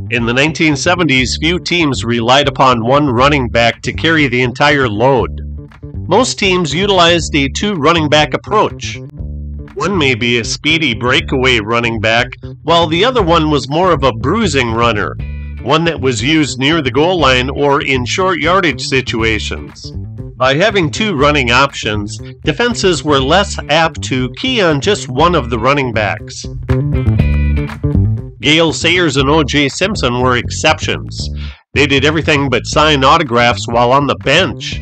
In the 1970s, few teams relied upon one running back to carry the entire load. Most teams utilized a two running back approach. One may be a speedy breakaway running back, while the other one was more of a bruising runner, one that was used near the goal line or in short yardage situations. By having two running options, defenses were less apt to key on just one of the running backs. Gale Sayers and O.J. Simpson were exceptions. They did everything but sign autographs while on the bench.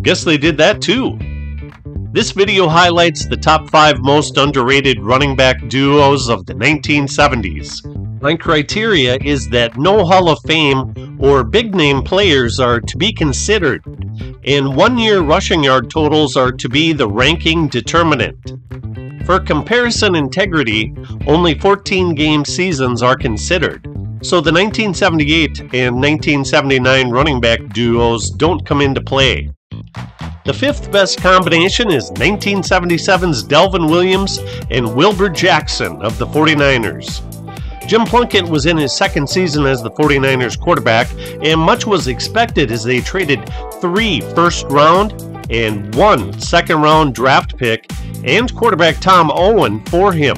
Guess they did that too. This video highlights the top 5 most underrated running back duos of the 1970s. My criteria is that no Hall of Fame or big-name players are to be considered, and one-year rushing yard totals are to be the ranking determinant. For comparison integrity, only 14-game seasons are considered, so the 1978 and 1979 running back duos don't come into play. The 5th best combination is 1977's Delvin Williams and Wilbert Jackson of the 49ers. Jim Plunkett was in his 2nd season as the 49ers quarterback, and much was expected as they traded 3 first-round and 1 second-round draft pick and quarterback Tom Owens for him.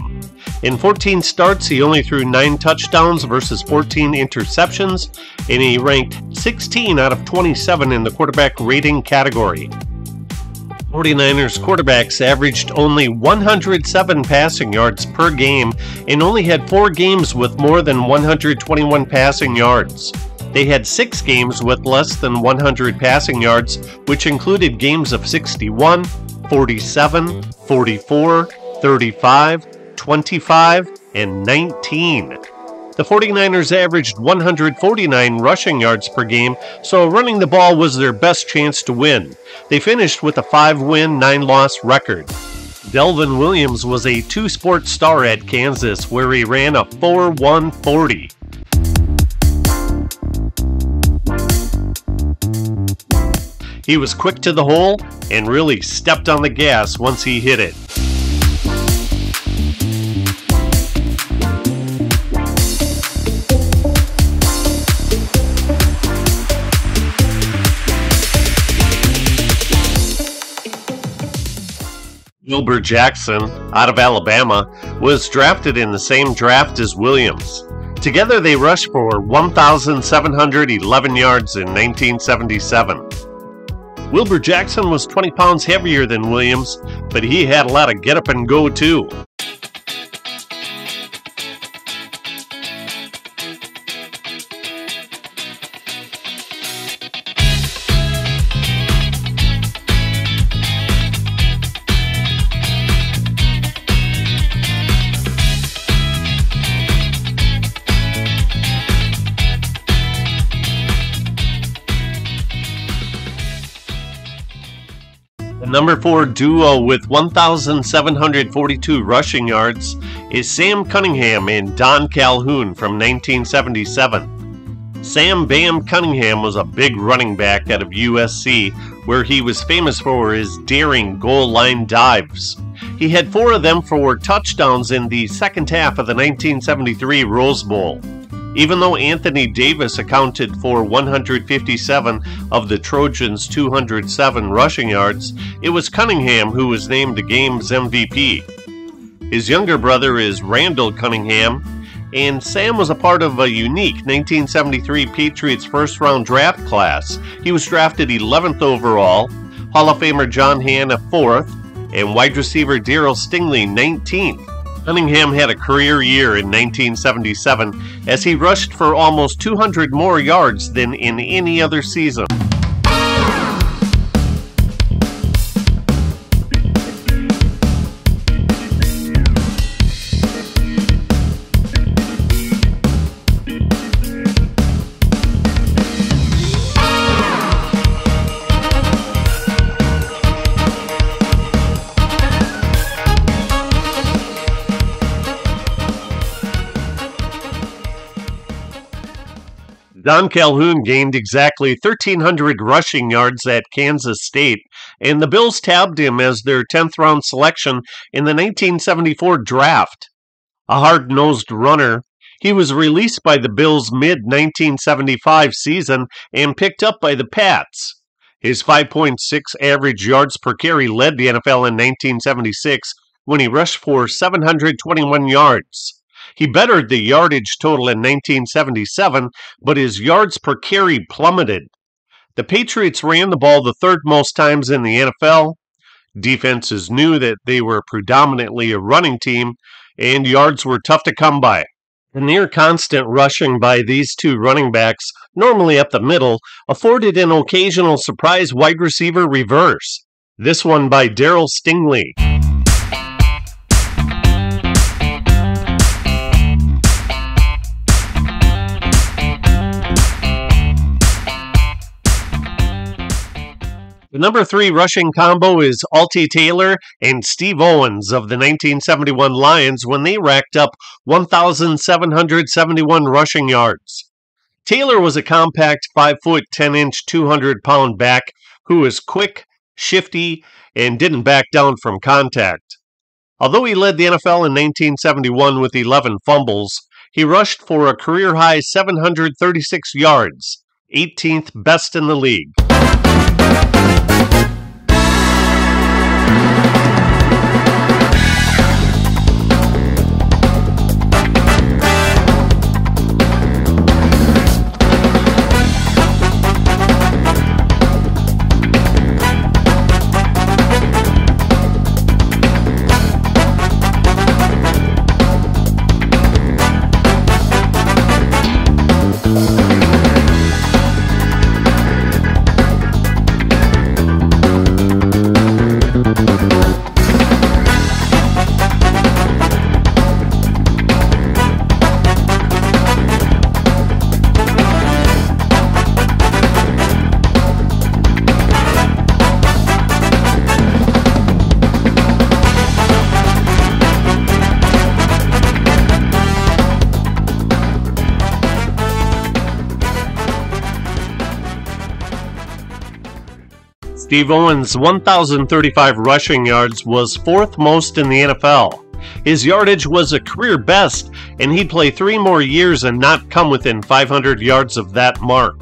In 14 starts, he only threw 9 touchdowns versus 14 interceptions, and he ranked 16 out of 27 in the quarterback rating category. 49ers quarterbacks averaged only 107 passing yards per game and only had 4 games with more than 121 passing yards. They had 6 games with less than 100 passing yards, which included games of 61, 47, 44, 35, 25, and 19. The 49ers averaged 149 rushing yards per game, so running the ball was their best chance to win. They finished with a 5-win, 9-loss record. Delvin Williams was a 2-sport star at Kansas, where he ran a 4.140. He was quick to the hole and really stepped on the gas once he hit it. Wilbert Jackson, out of Alabama, was drafted in the same draft as Williams. Together they rushed for 1,711 yards in 1977. Wilbert Jackson was 20 pounds heavier than Williams, but he had a lot of get up and go too. The number 4 duo with 1,742 rushing yards is Sam Cunningham and Don Calhoun from 1977. Sam Bam Cunningham was a big running back out of USC, where he was famous for his daring goal line dives. He had 4 of them for touchdowns in the second half of the 1973 Rose Bowl. Even though Anthony Davis accounted for 157 of the Trojans' 207 rushing yards, it was Cunningham who was named the game's MVP. His younger brother is Randall Cunningham, and Sam was a part of a unique 1973 Patriots first-round draft class. He was drafted 11th overall, Hall of Famer John Hanna 4th, and wide receiver Darryl Stingley 19th. Cunningham had a career year in 1977 as he rushed for almost 200 more yards than in any other season. Don Calhoun gained exactly 1,300 rushing yards at Kansas State, and the Bills tabbed him as their 10th-round selection in the 1974 draft. A hard-nosed runner, He was released by the Bills mid-1975 season and picked up by the Pats. His 5.6 average yards per carry led the NFL in 1976 when he rushed for 721 yards. He bettered the yardage total in 1977, but his yards per carry plummeted. The Patriots ran the ball the third most times in the NFL. Defenses knew that they were predominantly a running team, and yards were tough to come by. The near constant rushing by these two running backs, normally up the middle, afforded an occasional surprise wide receiver reverse. This one by Darryl Stingley. The number 3 rushing combo is Alti Taylor and Steve Owens of the 1971 Lions when they racked up 1,771 rushing yards. Taylor was a compact 5', 10-inch, 200-pound back who was quick, shifty, and didn't back down from contact. Although he led the NFL in 1971 with 11 fumbles, he rushed for a career-high 736 yards, 18th best in the league. Steve Owens' 1,035 rushing yards was 4th most in the NFL. His yardage was a career best, and he'd play 3 more years and not come within 500 yards of that mark.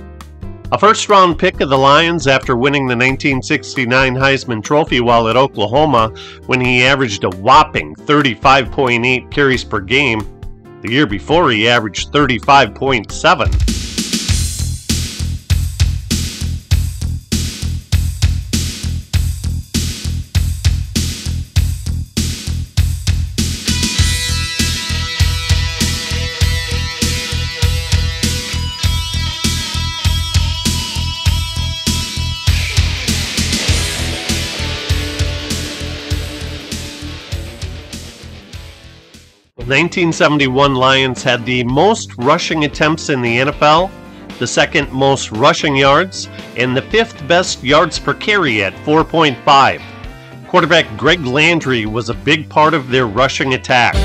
A first-round pick of the Lions after winning the 1969 Heisman Trophy while at Oklahoma when he averaged a whopping 35.8 carries per game. The year before he averaged 35.7. The 1971 Lions had the most rushing attempts in the NFL, the 2nd most rushing yards, and the 5th best yards per carry at 4.5. Quarterback Greg Landry was a big part of their rushing attack.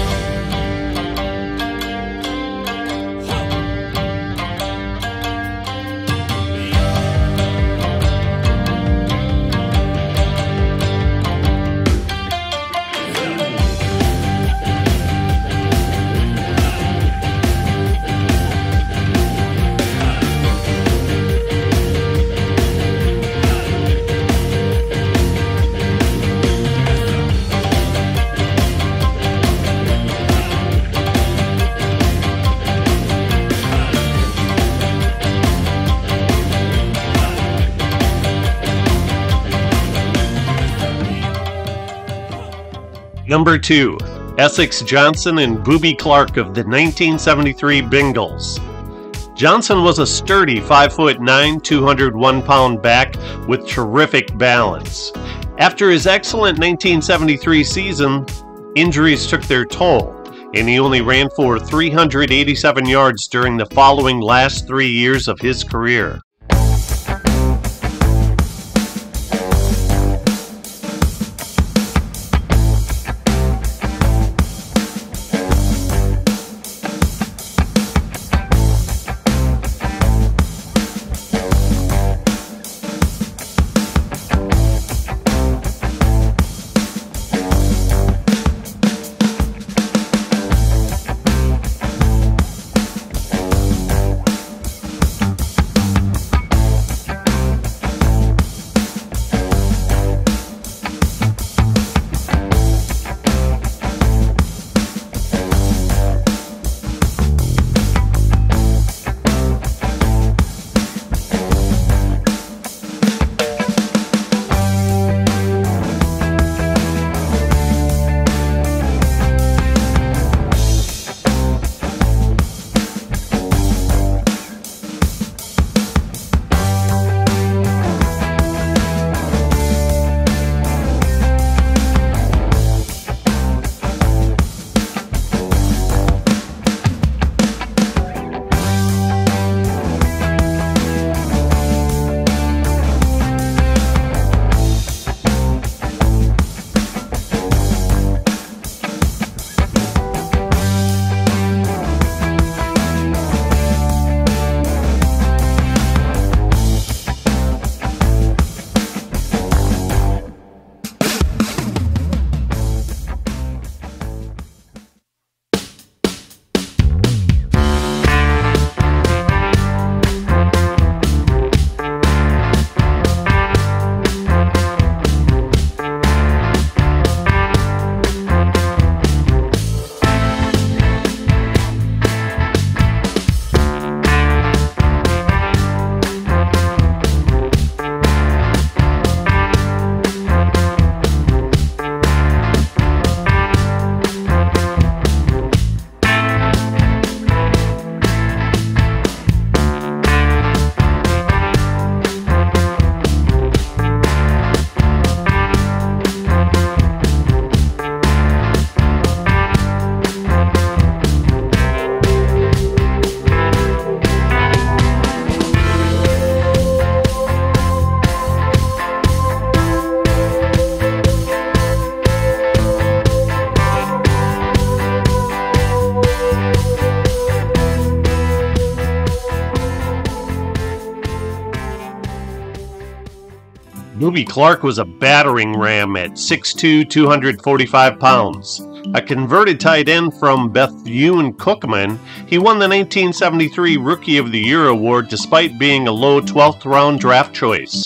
Number 2, Essex Johnson and Booby Clark of the 1973 Bengals. Johnson was a sturdy 5'9", 201-pound back with terrific balance. After his excellent 1973 season, injuries took their toll, and he only ran for 387 yards during the following last 3 years of his career. Booby Clark was a battering ram at 6'2", 245 pounds. A converted tight end from Bethune-Cookman, he won the 1973 Rookie of the Year award despite being a low 12th round draft choice.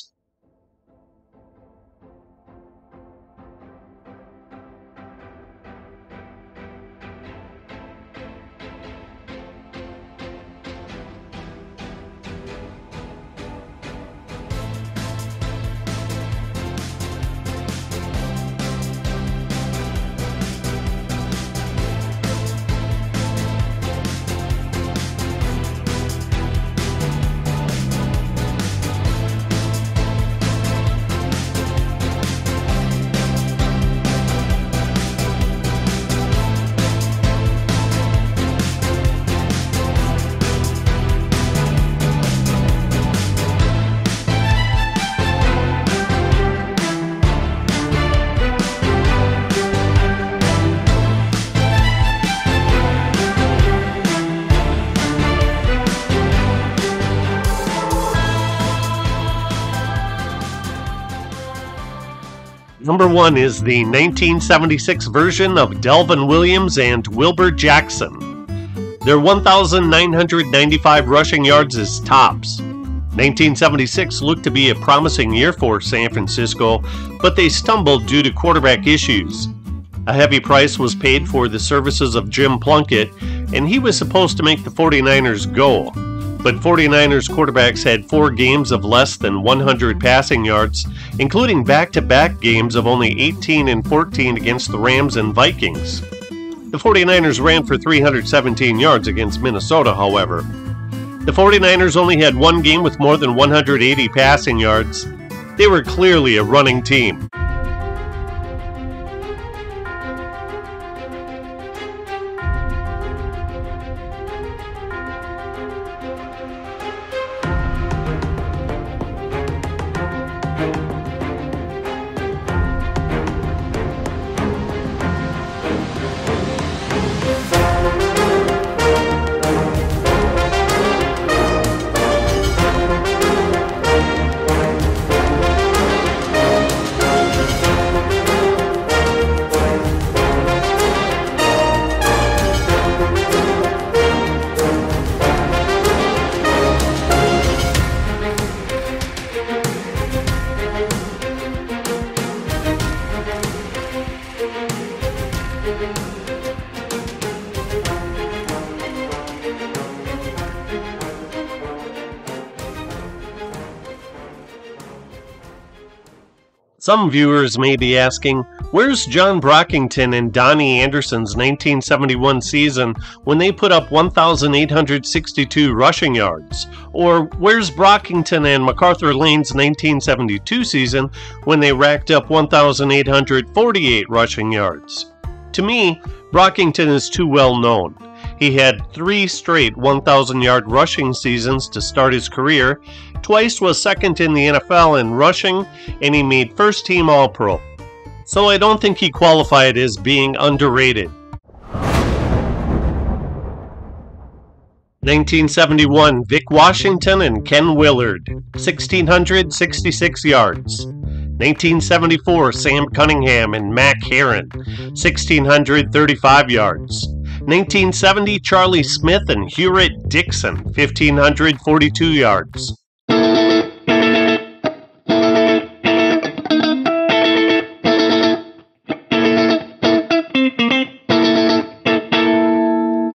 Number 1 is the 1976 version of Delvin Williams and Wilbert Jackson. Their 1,995 rushing yards is tops. 1976 looked to be a promising year for San Francisco, but they stumbled due to quarterback issues. A heavy price was paid for the services of Jim Plunkett, and he was supposed to make the 49ers go. But 49ers quarterbacks had 4 games of less than 100 passing yards, including back-to-back games of only 18 and 14 against the Rams and Vikings. The 49ers ran for 317 yards against Minnesota, however. The 49ers only had 1 game with more than 180 passing yards. They were clearly a running team. Some viewers may be asking, where's John Brockington and Donnie Anderson's 1971 season when they put up 1,862 rushing yards? Or where's Brockington and MacArthur Lane's 1972 season when they racked up 1,848 rushing yards? To me, Brockington is too well known. He had 3 straight 1,000-yard rushing seasons to start his career, twice was second in the NFL in rushing, and he made first-team All-Pro. So I don't think he qualified as being underrated. 1971, Vic Washington and Ken Willard, 1,666 yards. 1974, Sam Cunningham and Mac Heron, 1,635 yards. 1970, Charlie Smith and Hewlett Dixon, 1,542 yards.